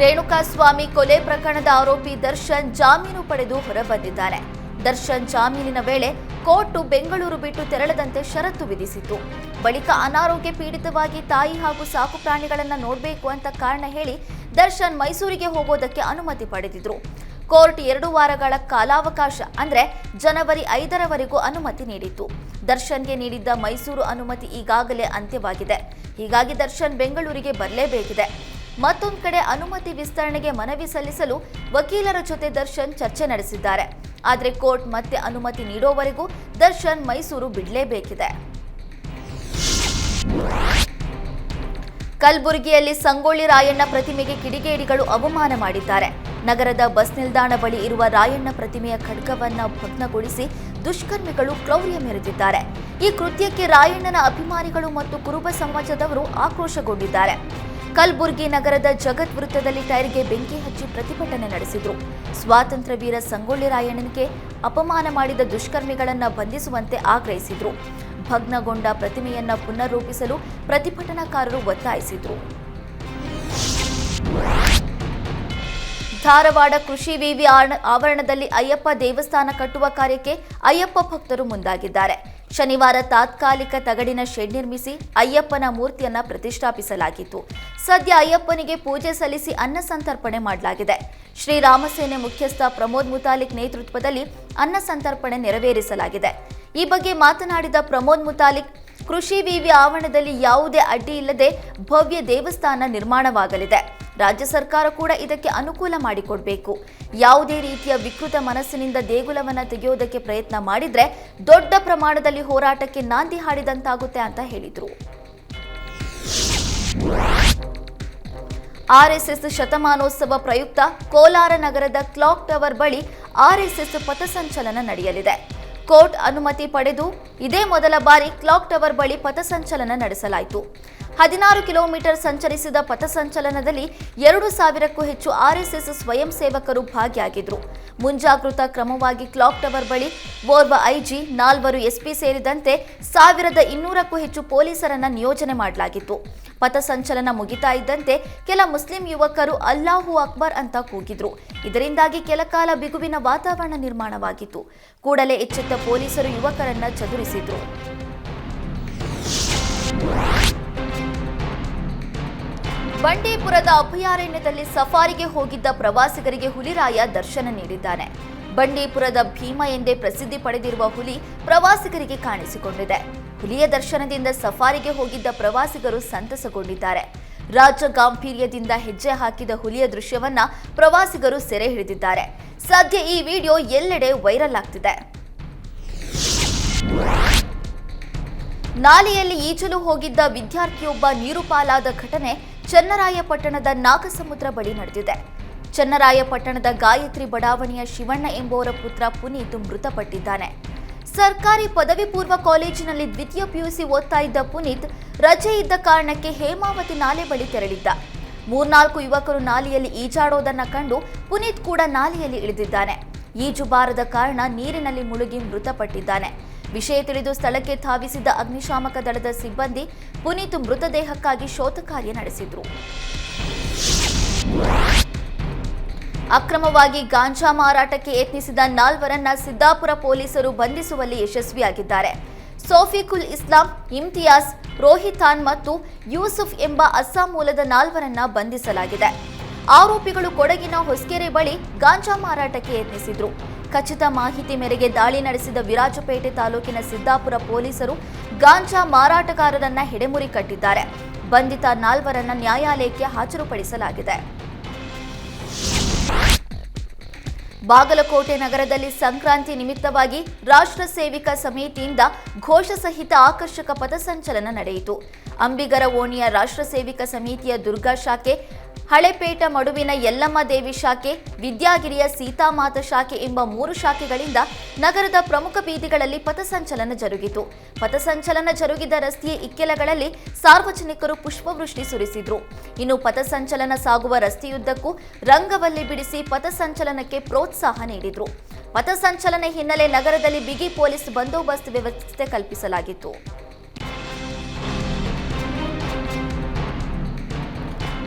ರೇಣುಕಾಸ್ವಾಮಿ ಕೊಲೆ ಪ್ರಕರಣದ ಆರೋಪಿ ದರ್ಶನ್ ಜಾಮೀನು ಪಡೆದು ಹೊರಬಂದಿದ್ದಾರೆ. ದರ್ಶನ್ ಜಾಮೀನಿನ ವೇಳೆ ಕೋರ್ಟ್ ಬೆಂಗಳೂರು ಬಿಟ್ಟು ತೆರಳದಂತೆ ಷರತ್ತು ವಿಧಿಸಿತ್ತು. ಬಳಿಕ ಅನಾರೋಗ್ಯ ಪೀಡಿತವಾಗಿ ತಾಯಿ ಹಾಗೂ ಸಾಕು ಪ್ರಾಣಿಗಳನ್ನು ನೋಡಬೇಕು ಅಂತ ಕಾರಣ ಹೇಳಿ ದರ್ಶನ್ ಮೈಸೂರಿಗೆ ಹೋಗೋದಕ್ಕೆ ಅನುಮತಿ ಪಡೆದಿದ್ರು. ಕೋರ್ಟ್ 2 ವಾರಗಳ ಕಾಲಾವಕಾಶ ಅಂದ್ರೆ ಜನವರಿ 5ರವರೆಗೂ ಅನುಮತಿ ನೀಡಿತ್ತು. ದರ್ಶನ್ಗೆ ನೀಡಿದ್ದ ಮೈಸೂರು ಅನುಮತಿ ಈಗಾಗಲೇ ಅಂತ್ಯವಾಗಿದೆ. ಹೀಗಾಗಿ ದರ್ಶನ್ ಬೆಂಗಳೂರಿಗೆ ಬರಲೇಬೇಕಿದೆ. ಮತ್ತೊಂದು ಕಡೆ ಅನುಮತಿ ವಿಸ್ತರಣೆಗೆ ಮನವಿ ಸಲ್ಲಿಸಲು ವಕೀಲರ ಜೊತೆ ದರ್ಶನ್ ಚರ್ಚೆ ನಡೆಸಿದ್ದಾರೆ. ಆದರೆ ಕೋರ್ಟ್ ಮತ್ತೆ ಅನುಮತಿ ನೀಡೋವರೆಗೂ ದರ್ಶನ್ ಮೈಸೂರು ಬಿಡಲೇಬೇಕಿದೆ. ಕಲಬುರಗಿಯಲ್ಲಿ ಸಂಗೊಳ್ಳಿ ರಾಯಣ್ಣ ಪ್ರತಿಮೆಗೆ ಕಿಡಿಗೇಡಿಗಳು ಅವಮಾನ ಮಾಡಿದ್ದಾರೆ. ನಗರದ ಬಸ್ ನಿಲ್ದಾಣ ಬಳಿ ಇರುವ ರಾಯಣ್ಣ ಪ್ರತಿಮೆಯ ಖಡ್ಗವನ್ನ ಭಗ್ನಗೊಳಿಸಿ ದುಷ್ಕರ್ಮಿಗಳು ಕ್ರೌರ್ಯ ಮೆರೆದಿದ್ದಾರೆ. ಈ ಕೃತ್ಯಕ್ಕೆ ರಾಯಣ್ಣನ ಅಭಿಮಾನಿಗಳು ಮತ್ತು ಕುರುಬ ಸಮಾಜದವರು ಆಕ್ರೋಶಗೊಂಡಿದ್ದಾರೆ. ಕಲಬುರಗಿ ನಗರದ ಜಗತ್ ವೃತ್ತದಲ್ಲಿ ಟೈರ್ಗೆ ಬೆಂಕಿ ಹಚ್ಚಿ ಪ್ರತಿಭಟನೆ ನಡೆಸಿದರು. ಸ್ವಾತಂತ್ರ್ಯ ವೀರ ಸಂಗೊಳ್ಳಿ ರಾಯಣ್ಣನಿಗೆ ಅಪಮಾನ ಮಾಡಿದ ದುಷ್ಕರ್ಮಿಗಳನ್ನು ಬಂಧಿಸುವಂತೆ ಆಗ್ರಹಿಸಿದರು. ಭಗ್ನಗೊಂಡ ಪ್ರತಿಮೆಯನ್ನ ಪುನರ್ರೂಪಿಸಲು ಪ್ರತಿಭಟನಾಕಾರರು ಒತ್ತಾಯಿಸಿದರು. ಧಾರವಾಡ ಕೃಷಿ ವಿವಿ ಆವರಣದಲ್ಲಿ ಅಯ್ಯಪ್ಪ ದೇವಸ್ಥಾನ ಕಟ್ಟುವ ಕಾರ್ಯಕ್ಕೆ ಅಯ್ಯಪ್ಪ ಭಕ್ತರು ಮುಂದಾಗಿದ್ದಾರೆ. ಶನಿವಾರ ತಾತ್ಕಾಲಿಕ ತಗಡಿನ ಶೆಡ್ ನಿರ್ಮಿಸಿ ಅಯ್ಯಪ್ಪನ ಮೂರ್ತಿಯನ್ನ ಪ್ರತಿಷ್ಠಾಪಿಸಲಾಗಿತ್ತು. ಸದ್ಯ ಅಯ್ಯಪ್ಪನಿಗೆ ಪೂಜೆ ಸಲ್ಲಿಸಿ ಅನ್ನ ಸಂತರ್ಪಣೆ ಮಾಡಲಾಗಿದೆ. ಶ್ರೀರಾಮಸೇನೆ ಮುಖ್ಯಸ್ಥ ಪ್ರಮೋದ್ ಮುತಾಲಿಕ್ ನೇತೃತ್ವದಲ್ಲಿ ಅನ್ನ ಸಂತರ್ಪಣೆ ನೆರವೇರಿಸಲಾಗಿದೆ. ಈ ಬಗ್ಗೆ ಮಾತನಾಡಿದ ಪ್ರಮೋದ್ ಮುತಾಲಿಕ್, ಕೃಷಿ ವಿವಿ ಆವರಣದಲ್ಲಿ ಯಾವುದೇ ಅಡ್ಡಿ ಇಲ್ಲದೆ ಭವ್ಯ ದೇವಸ್ಥಾನ ನಿರ್ಮಾಣವಾಗಲಿದೆ. ರಾಜ್ಯ ಸರ್ಕಾರ ಕೂಡ ಇದಕ್ಕೆ ಅನುಕೂಲ ಮಾಡಿಕೊಡಬೇಕು. ಯಾವುದೇ ರೀತಿಯ ವಿಕೃತ ಮನಸ್ಸಿನಿಂದ ದೇಗುಲವನ್ನು ತೆಗೆಯೋದಕ್ಕೆ ಪ್ರಯತ್ನ ಮಾಡಿದ್ರೆ ದೊಡ್ಡ ಪ್ರಮಾಣದಲ್ಲಿ ಹೋರಾಟಕ್ಕೆ ನಾಂದಿ ಹಾಡಿದಂತಾಗುತ್ತೆ ಅಂತ ಹೇಳಿದರು. ಆರ್ಎಸ್ಎಸ್ ಶತಮಾನೋತ್ಸವ ಪ್ರಯುಕ್ತ ಕೋಲಾರ ನಗರದ ಕ್ಲಾಕ್ ಟವರ್ ಬಳಿ ಆರ್ಎಸ್ಎಸ್ ಪಥಸಂಚಲನ ನಡೆಯಲಿದೆ. ಕೋರ್ಟ್ ಅನುಮತಿ ಪಡೆದು ಇದೇ ಮೊದಲ ಬಾರಿ ಕ್ಲಾಕ್ ಟವರ್ ಬಳಿ ಪಥಸಂಚಲನ ನಡೆಸಲಾಯಿತು. 16 ಕಿಲೋಮೀಟರ್ ಸಂಚರಿಸಿದ ಪಥಸಂಚಲನದಲ್ಲಿ 2,000ಕ್ಕೂ ಹೆಚ್ಚು ಆರ್ಎಸ್ಎಸ್ ಸ್ವಯಂ ಸೇವಕರು ಭಾಗಿಯಾಗಿದ್ದರು. ಮುಂಜಾಗೃತಾ ಕ್ರಮವಾಗಿ ಕ್ಲಾಕ್ ಟವರ್ ಬಳಿ ಓರ್ವ ಐಜಿ, 4 ಎಸ್ಪಿ ಸೇರಿದಂತೆ 1,200ಕ್ಕೂ ಹೆಚ್ಚು ಪೊಲೀಸರನ್ನ ನಿಯೋಜನೆ ಮಾಡಲಾಗಿತ್ತು. ಪಥಸಂಚಲನ ಮುಗಿತಾ ಇದ್ದಂತೆ ಕೆಲ ಮುಸ್ಲಿಂ ಯುವಕರು ಅಲ್ಲಾಹು ಅಕ್ಬರ್ ಅಂತ ಕೂಗಿದ್ರು. ಇದರಿಂದಾಗಿ ಕೆಲ ಕಾಲ ಬಿಗುವಿನ ವಾತಾವರಣ ನಿರ್ಮಾಣವಾಗಿತ್ತು. ಕೂಡಲೇ ಎಚ್ಚೆತ್ತ ಪೊಲೀಸರು ಯುವಕರನ್ನ ಚದುರಿಸಿದ್ರು. ಬಂಡೀಪುರದ ಅಭಯಾರಣ್ಯದಲ್ಲಿ ಸಫಾರಿಗೆ ಹೋಗಿದ್ದ ಪ್ರವಾಸಿಗರಿಗೆ ಹುಲಿರಾಯ ದರ್ಶನ ನೀಡಿದ್ದಾನೆ. ಬಂಡೀಪುರದ ಭೀಮ ಎಂದೇ ಪ್ರಸಿದ್ಧಿ ಪಡೆದಿರುವ ಹುಲಿ ಪ್ರವಾಸಿಗರಿಗೆ ಕಾಣಿಸಿಕೊಂಡಿದೆ. ಹುಲಿಯ ದರ್ಶನದಿಂದ ಸಫಾರಿಗೆ ಹೋಗಿದ್ದ ಪ್ರವಾಸಿಗರು ಸಂತಸಗೊಂಡಿದ್ದಾರೆ. ರಾಜ ಗಾಂಭೀರ್ಯದಿಂದ ಹೆಜ್ಜೆ ಹಾಕಿದ ಹುಲಿಯ ದೃಶ್ಯವನ್ನ ಪ್ರವಾಸಿಗರು ಸೆರೆ ಹಿಡಿದಿದ್ದಾರೆ. ಸದ್ಯ ಈ ವಿಡಿಯೋ ಎಲ್ಲೆಡೆ ವೈರಲ್ ಆಗ್ತಿದೆ. ನಾಲೆಯಲ್ಲಿ ಈಜಲು ಹೋಗಿದ್ದ ವಿದ್ಯಾರ್ಥಿಯೊಬ್ಬ ನೀರು ಪಾಲಾದ ಘಟನೆ ಚನ್ನರಾಯಪಟ್ಟಣದ ನಾಗಸಮುದ್ರ ಬಳಿ ನಡೆದಿದೆ. ಚನ್ನರಾಯಪಟ್ಟಣದ ಗಾಯತ್ರಿ ಬಡಾವಣೆಯ ಶಿವಣ್ಣ ಎಂಬುವರ ಪುತ್ರ ಪುನೀತ್ ಮೃತಪಟ್ಟಿದ್ದಾನೆ. ಸರ್ಕಾರಿ ಪದವಿ ಪೂರ್ವ ಕಾಲೇಜಿನಲ್ಲಿ ದ್ವಿತೀಯ ಪಿಯುಸಿ ಓದ್ತಾ ಇದ್ದ ಪುನೀತ್ ರಜೆ ಇದ್ದ ಕಾರಣಕ್ಕೆ ಹೇಮಾವತಿ ನಾಲೆ ಬಳಿ ತೆರಳಿದ್ದ. 3-4 ಯುವಕರು ನಾಲೆಯಲ್ಲಿ ಈಜಾಡೋದನ್ನ ಕಂಡು ಪುನೀತ್ ಕೂಡ ನಾಲೆಯಲ್ಲಿ ಇಳಿದಿದ್ದಾನೆ. ಈಜು ಬಾರದ ಕಾರಣ ನೀರಿನಲ್ಲಿ ಮುಳುಗಿ ಮೃತಪಟ್ಟಿದ್ದಾನೆ. ವಿಷಯ ತಿಳಿದು ಸ್ಥಳಕ್ಕೆ ಧಾವಿಸಿದ್ದ ಅಗ್ನಿಶಾಮಕ ದಳದ ಸಿಬ್ಬಂದಿ ಪುನೀತ್ ಮೃತದೇಹಕ್ಕಾಗಿ ಶೋಧ ಕಾರ್ಯ ನಡೆಸಿದ್ರು. ಅಕ್ರಮವಾಗಿ ಗಾಂಜಾ ಮಾರಾಟಕ್ಕೆ ಯತ್ನಿಸಿದ 4ರನ್ನ ಸಿದ್ದಾಪುರ ಪೊಲೀಸರು ಬಂಧಿಸುವಲ್ಲಿ ಯಶಸ್ವಿಯಾಗಿದ್ದಾರೆ. ಸೋಫಿಕುಲ್ ಇಸ್ಲಾಂ, ಇಮ್ತಿಯಾಸ್, ರೋಹಿತಾನ್ ಮತ್ತು ಯೂಸುಫ್ ಎಂಬ ಅಸ್ಸಾಂ ಮೂಲದ 4ರನ್ನ ಬಂಧಿಸಲಾಗಿದೆ. ಆರೋಪಿಗಳು ಕೊಡಗಿನ ಹೊಸಕೆರೆ ಬಳಿ ಗಾಂಜಾ ಮಾರಾಟಕ್ಕೆ ಯತ್ನಿಸಿದ್ರು. ಖಚಿತ ಮಾಹಿತಿ ಮೇರೆಗೆ ದಾಳಿ ನಡೆಸಿದ ವಿರಾಜಪೇಟೆ ತಾಲೂಕಿನ ಸಿದ್ದಾಪುರ ಪೊಲೀಸರು ಗಾಂಜಾ ಮಾರಾಟಗಾರರನ್ನ ಹೆಡೆಮುರಿ ಕಟ್ಟಿದ್ದಾರೆ. ಬಂಧಿತ 4ರನ್ನ ನ್ಯಾಯಾಲಯಕ್ಕೆ ಹಾಜರುಪಡಿಸಲಾಗಿದೆ. ಬಾಗಲಕೋಟೆ ನಗರದಲ್ಲಿ ಸಂಕ್ರಾಂತಿ ನಿಮಿತ್ತವಾಗಿ ರಾಷ್ಟ್ರ ಸೇವಿಕ ಸಮಿತಿಯಿಂದ ಘೋಷ ಸಹಿತ ಆಕರ್ಷಕ ಪಥಸಂಚಲನ ನಡೆಯಿತು. ಅಂಬಿಗರ ಓಣಿಯ ರಾಷ್ಟ್ರ ಸೇವಿಕ ಸಮಿತಿಯ ದುರ್ಗಾ ಶಾಖೆ, ಹಳೆಪೇಟ ಮಡುವಿನ ಯಲ್ಲಮ್ಮ ದೇವಿ ಶಾಖೆ, ವಿದ್ಯಾಗಿರಿಯ ಸೀತಾಮಾತ ಶಾಖೆ ಎಂಬ 3 ಶಾಖೆಗಳಿಂದ ನಗರದ ಪ್ರಮುಖ ಬೀದಿಗಳಲ್ಲಿ ಪಥಸಂಚಲನ ಜರುಗಿತು. ಪಥಸಂಚಲನ ಜರುಗಿದ ರಸ್ತೆಯ ಇಕ್ಕೆಲಗಳಲ್ಲಿ ಸಾರ್ವಜನಿಕರು ಪುಷ್ಪವೃಷ್ಟಿ ಸುರಿಸಿದ್ರು. ಇನ್ನು ಪಥಸಂಚಲನ ಸಾಗುವ ರಸ್ತೆಯುದ್ದಕ್ಕೂ ರಂಗವಲ್ಲಿ ಬಿಡಿಸಿ ಪಥಸಂಚಲನಕ್ಕೆ ಪ್ರೋತ್ಸಾಹ ನೀಡಿದ್ರು. ಪಥಸಂಚಲನ ಹಿನ್ನೆಲೆ ನಗರದಲ್ಲಿ ಬಿಗಿ ಪೊಲೀಸ್ ಬಂದೋಬಸ್ತ್ ವ್ಯವಸ್ಥೆ ಕಲ್ಪಿಸಲಾಗಿತ್ತು.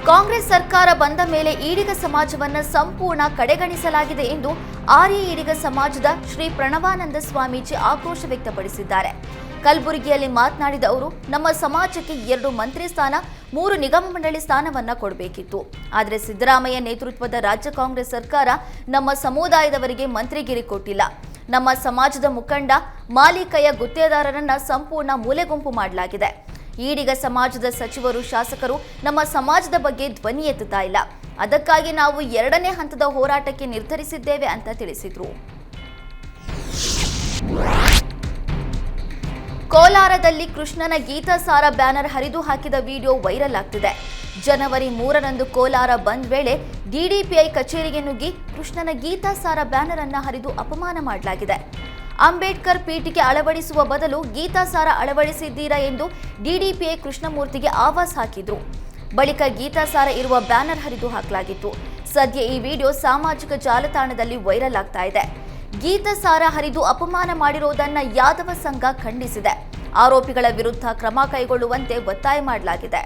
ಕಾಂಗ್ರೆಸ್ ಸರ್ಕಾರ ಬಂದ ಮೇಲೆ ಈಡಿಗ ಸಮಾಜವನ್ನು ಸಂಪೂರ್ಣ ಕಡೆಗಣಿಸಲಾಗಿದೆ ಎಂದು ಆರ್ಯ ಈಡಿಗ ಸಮಾಜದ ಶ್ರೀ ಪ್ರಣವಾನಂದ ಸ್ವಾಮೀಜಿ ಆಕ್ರೋಶ ವ್ಯಕ್ತಪಡಿಸಿದ್ದಾರೆ. ಕಲಬುರಗಿಯಲ್ಲಿ ಮಾತನಾಡಿದ ಅವರು, ನಮ್ಮ ಸಮಾಜಕ್ಕೆ 2 ಮಂತ್ರಿ ಸ್ಥಾನ, 3 ನಿಗಮ ಮಂಡಳಿ ಸ್ಥಾನವನ್ನ ಕೊಡಬೇಕಿತ್ತು. ಆದರೆ ಸಿದ್ದರಾಮಯ್ಯ ನೇತೃತ್ವದ ರಾಜ್ಯ ಕಾಂಗ್ರೆಸ್ ಸರ್ಕಾರ ನಮ್ಮ ಸಮುದಾಯದವರಿಗೆ ಮಂತ್ರಿಗಿರಿ ಕೊಟ್ಟಿಲ್ಲ. ನಮ್ಮ ಸಮಾಜದ ಮುಖಂಡ ಮಾಲೀಕಯ್ಯ ಗುತ್ತೇದಾರರನ್ನ ಸಂಪೂರ್ಣ ಮೂಲೆಗುಂಪು ಮಾಡಲಾಗಿದೆ. ಈಡಿಗ ಸಮಾಜದ ಸಚಿವರು, ಶಾಸಕರು ನಮ್ಮ ಸಮಾಜದ ಬಗ್ಗೆ ಧ್ವನಿ ಎತ್ತುತ್ತಾ ಇಲ್ಲ. ಅದಕ್ಕಾಗಿ ನಾವು 2ನೇ ಹಂತದ ಹೋರಾಟಕ್ಕೆ ನಿರ್ಧರಿಸಿದ್ದೇವೆ ಅಂತ ತಿಳಿಸಿದ್ರು. ಕೋಲಾರದಲ್ಲಿ ಕೃಷ್ಣನ ಗೀತಾಸಾರ ಬ್ಯಾನರ್ ಹರಿದು ಹಾಕಿದ ವಿಡಿಯೋ ವೈರಲ್ ಆಗ್ತಿದೆ. ಜನವರಿ 3ರಂದು ಕೋಲಾರ ಬಂದ್ ವೇಳೆ ಡಿಡಿಪಿಐ ಕಚೇರಿಗೆ ನುಗ್ಗಿ ಕೃಷ್ಣನ ಗೀತಾಸಾರ ಬ್ಯಾನರ್ ಅನ್ನು ಹರಿದು ಅಪಮಾನ ಮಾಡಲಾಗಿದೆ. ಅಂಬೇಡ್ಕರ್ ಪೀಠಿಕೆ ಅಳವಡಿಸುವ ಬದಲು ಗೀತಾಸಾರ ಅಳವಡಿಸಿದ್ದೀರಾ ಎಂದು ಡಿಡಿಪಿಐ ಕೃಷ್ಣಮೂರ್ತಿಗೆ ಆವಾಜ್ ಹಾಕಿದ್ರು. ಬಳಿಕ ಗೀತಾಸಾರ ಇರುವ ಬ್ಯಾನರ್ ಹರಿದು ಹಾಕಲಾಗಿತ್ತು. ಸದ್ಯ ಈ ವಿಡಿಯೋ ಸಾಮಾಜಿಕ ಜಾಲತಾಣದಲ್ಲಿ ವೈರಲ್ ಆಗ್ತಾ ಇದೆ. ಗೀತಾಸಾರ ಹರಿದು ಅಪಮಾನ ಮಾಡಿರುವುದನ್ನು ಯಾದವ ಸಂಘ ಖಂಡಿಸಿದೆ. ಆರೋಪಿಗಳ ವಿರುದ್ಧ ಕ್ರಮ ಕೈಗೊಳ್ಳುವಂತೆ ಒತ್ತಾಯ ಮಾಡಲಾಗಿದೆ.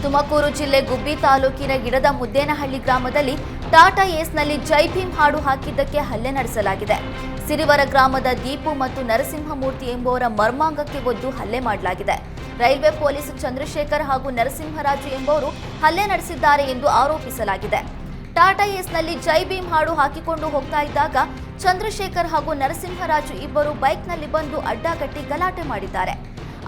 ತುಮಕೂರು ಜಿಲ್ಲೆ ಗುಬ್ಬಿ ತಾಲೂಕಿನ ಗಿಡದ ಮುದ್ದೇನಹಳ್ಳಿ ಗ್ರಾಮದಲ್ಲಿ ಟಾಟಾ ಏಸ್ನಲ್ಲಿ ಜೈ ಭೀಮ್ ಹಾಡು ಹಾಕಿದ್ದಕ್ಕೆ ಹಲ್ಲೆ ನಡೆಸಲಾಗಿದೆ. ಸಿರಿವರ ಗ್ರಾಮದ ದೀಪು ಮತ್ತು ನರಸಿಂಹಮೂರ್ತಿ ಎಂಬುವರ ಮರ್ಮಾಂಗಕ್ಕೆ ಒದ್ದು ಹಲ್ಲೆ ಮಾಡಲಾಗಿದೆ. ರೈಲ್ವೆ ಪೊಲೀಸ್ ಚಂದ್ರಶೇಖರ್ ಹಾಗೂ ನರಸಿಂಹರಾಜು ಎಂಬುವರು ಹಲ್ಲೆ ನಡೆಸಿದ್ದಾರೆ ಎಂದು ಆರೋಪಿಸಲಾಗಿದೆ. ಟಾಟಾ ಏಸ್ನಲ್ಲಿ ಜೈ ಭೀಮ್ ಹಾಡು ಹಾಕಿಕೊಂಡು ಹೋಗ್ತಾ ಇದ್ದಾಗ ಚಂದ್ರಶೇಖರ್ ಹಾಗೂ ನರಸಿಂಹರಾಜು ಇಬ್ಬರು ಬೈಕ್ನಲ್ಲಿ ಬಂದು ಅಡ್ಡಗಟ್ಟಿ ಗಲಾಟೆ ಮಾಡಿದ್ದಾರೆ.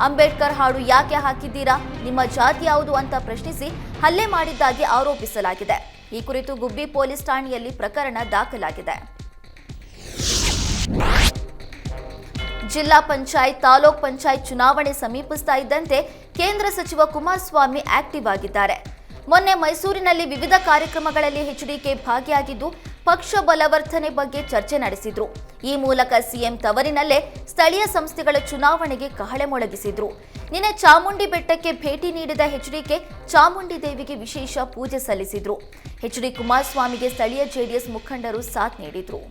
ಅಂಬೇಡ್ಕರ್ ಹಾಡು ಯಾಕೆ ಹಾಕಿದ್ದೀರಾ, ನಿಮ್ಮ ಜಾತಿ ಯಾವುದು ಅಂತ ಪ್ರಶ್ನಿಸಿ ಹಲ್ಲೆ ಮಾಡಿದ್ದಾಗಿ ಆರೋಪಿಸಲಾಗಿದೆ. ಈ ಕುರಿತು ಗುಬ್ಬಿ ಪೊಲೀಸ್ ಠಾಣೆಯಲ್ಲಿ ಪ್ರಕರಣ ದಾಖಲಾಗಿದೆ. ಜಿಲ್ಲಾ ಪಂಚಾಯತ್, ತಾಲೂಕ್ ಪಂಚಾಯತ್ ಚುನಾವಣೆ ಸಮೀಪಿಸ್ತಾ ಇದ್ದಂತೆ ಕೇಂದ್ರ ಸಚಿವ ಕುಮಾರಸ್ವಾಮಿ ಆಕ್ಟಿವ್ ಆಗಿದ್ದಾರೆ. ಮೊನ್ನೆ ಮೈಸೂರಿನಲ್ಲಿ ವಿವಿಧ ಕಾರ್ಯಕ್ರಮಗಳಲ್ಲಿ ಎಚ್ಡಿಕೆ ಭಾಗಿಯಾಗಿದ್ದು ಪಕ್ಷ ಬಲವರ್ಧನೆ ಬಗ್ಗೆ ಚರ್ಚೆ ನಡೆಸಿದ್ರು. ಈ ಮೂಲಕ ಸಿಎಂ ತವರಿನಲ್ಲೇ ಸ್ಥಳೀಯ ಸಂಸ್ಥೆಗಳ ಚುನಾವಣೆಗೆ ಕಹಳೆ ಮೊಳಗಿಸಿದ್ರು. ನಿನ್ನೆ ಚಾಮುಂಡಿ ಬೆಟ್ಟಕ್ಕೆ ಭೇಟಿ ನೀಡಿದ ಎಚ್ಡಿಕೆ ಚಾಮುಂಡಿ ದೇವಿಗೆ ವಿಶೇಷ ಪೂಜೆ ಸಲ್ಲಿಸಿದ್ರು. ಎಚ್ಡಿ ಕುಮಾರಸ್ವಾಮಿಗೆ ಸ್ಥಳೀಯ ಜೆಡಿಎಸ್ ಮುಖಂಡರು ಸಾಥ್ ನೀಡಿದ್ರು.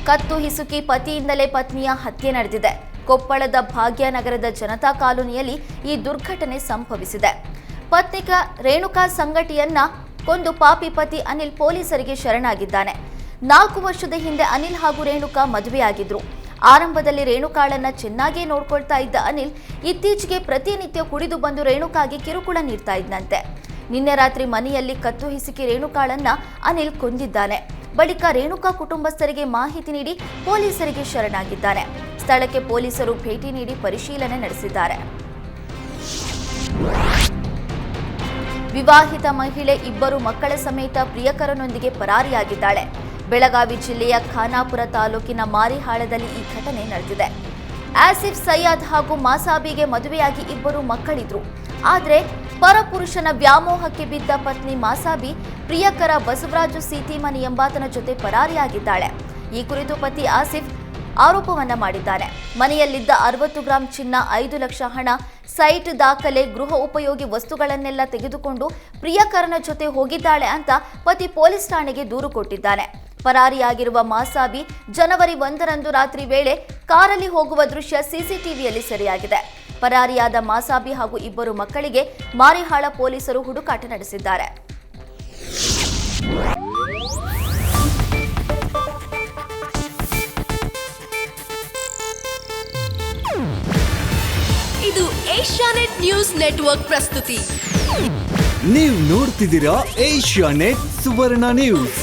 ಕತ್ತು ಹಿಸುಕಿ ಪತಿಯಿಂದಲೇ ಪತ್ನಿಯ ಹತ್ಯೆ ನಡೆದಿದೆ. ಕೊಪ್ಪಳದ ಭಾಗ್ಯನಗರದ ಜನತಾ ಕಾಲೋನಿಯಲ್ಲಿ ಈ ದುರ್ಘಟನೆ ಸಂಭವಿಸಿದೆ. ಪತ್ನಿಕ ರೇಣುಕಾ ಸಂಗಟಿಯನ್ನ ಕೊಂದು ಪಾಪಿ ಪತಿ ಅನಿಲ್ ಪೊಲೀಸರಿಗೆ ಶರಣಾಗಿದ್ದಾನೆ. 4 ವರ್ಷದ ಹಿಂದೆ ಅನಿಲ್ ಹಾಗೂ ರೇಣುಕಾ ಮದುವೆಯಾಗಿದ್ರು. ಆರಂಭದಲ್ಲಿ ರೇಣುಕಾಳನ್ನ ಚೆನ್ನಾಗೇ ನೋಡ್ಕೊಳ್ತಾ ಇದ್ದ ಅನಿಲ್ ಇತ್ತೀಚೆಗೆ ಪ್ರತಿನಿತ್ಯ ಕುಡಿದು ಬಂದು ರೇಣುಕಾಗೆ ಕಿರುಕುಳ ನೀಡ್ತಾ ಇದ್ದಂತೆ. ನಿನ್ನೆ ರಾತ್ರಿ ಮನೆಯಲ್ಲಿ ಕತ್ತು ಹಿಸುಕಿ ರೇಣುಕಾಳನ್ನ ಅನಿಲ್ ಕೊಂದಿದ್ದಾನೆ. ಬಳಿಕ ರೇಣುಕಾ ಕುಟುಂಬಸ್ಥರಿಗೆ ಮಾಹಿತಿ ನೀಡಿ ಪೊಲೀಸರಿಗೆ ಶರಣಾಗಿದ್ದಾನೆ. ಸ್ಥಳಕ್ಕೆ ಪೊಲೀಸರು ಭೇಟಿ ನೀಡಿ ಪರಿಶೀಲನೆ ನಡೆಸಿದ್ದಾರೆ. ವಿವಾಹಿತ ಮಹಿಳೆ 2 ಮಕ್ಕಳ ಸಮೇತ ಪ್ರಿಯಕರನೊಂದಿಗೆ ಪರಾರಿಯಾಗಿದ್ದಾಳೆ. ಬೆಳಗಾವಿ ಜಿಲ್ಲೆಯ ಖಾನಾಪುರ ತಾಲೂಕಿನ ಮಾರಿಹಾಳದಲ್ಲಿ ಈ ಘಟನೆ ನಡೆದಿದೆ. ಆಸಿಫ್ ಸೈಯದ್ ಹಾಗೂ ಮಾಸಾಬಿಗೆ ಮದುವೆಯಾಗಿ 2 ಮಕ್ಕಳಿದ್ರು. ಆದರೆ ಪರಪುರುಷನ ವ್ಯಾಮೋಹಕ್ಕೆ ಬಿದ್ದ ಪತ್ನಿ ಮಾಸಾಬಿ ಪ್ರಿಯಕರ ಬಸವರಾಜು ಸೀತಿಮನಿ ಎಂಬಾತನ ಜೊತೆ ಪರಾರಿಯಾಗಿದ್ದಾಳೆ. ಈ ಕುರಿತು ಪತಿ ಆಸಿಫ್ ಆರೋಪವನ್ನ ಮಾಡಿದ್ದಾನೆ. ಮನೆಯಲ್ಲಿದ್ದ 60 ಗ್ರಾಂ ಚಿನ್ನ, 5 ಲಕ್ಷ ಹಣ, ಸೈಟ್ ದಾಖಲೆ, ಗೃಹ ಉಪಯೋಗಿ ವಸ್ತುಗಳನ್ನೆಲ್ಲ ತೆಗೆದುಕೊಂಡು ಪ್ರಿಯಕರನ ಜೊತೆ ಹೋಗಿದ್ದಾಳೆ ಅಂತ ಪತಿ ಪೊಲೀಸ್ ಠಾಣೆಗೆ ದೂರು ಕೊಟ್ಟಿದ್ದಾನೆ. ಪರಾರಿಯಾಗಿರುವ ಮಾಸಾಬಿ ಜನವರಿ 1ರಂದು ರಾತ್ರಿ ವೇಳೆ ಕಾರಲ್ಲಿ ಹೋಗುವ ದೃಶ್ಯ ಸಿಸಿಟಿವಿಯಲ್ಲಿ ಸೆರೆಯಾಗಿದೆ. ಪರಾರಿಯಾದ ಮಾಸಾಬಿ ಹಾಗೂ 2 ಮಕ್ಕಳಿಗೆ ಮಾರಿಹಾಳ ಪೊಲೀಸರು ಹುಡುಕಾಟ ನಡೆಸಿದ್ದಾರೆ. ಇದು ಏಷ್ಯಾನೆಟ್ ನ್ಯೂಸ್ ನೆಟ್ವರ್ಕ್ ಪ್ರಸ್ತುತಿ. ನೀವು ನೋಡ್ತಿದ್ದೀರಾ ಏಷ್ಯಾನೆಟ್ ಸುವರ್ಣ ನ್ಯೂಸ್.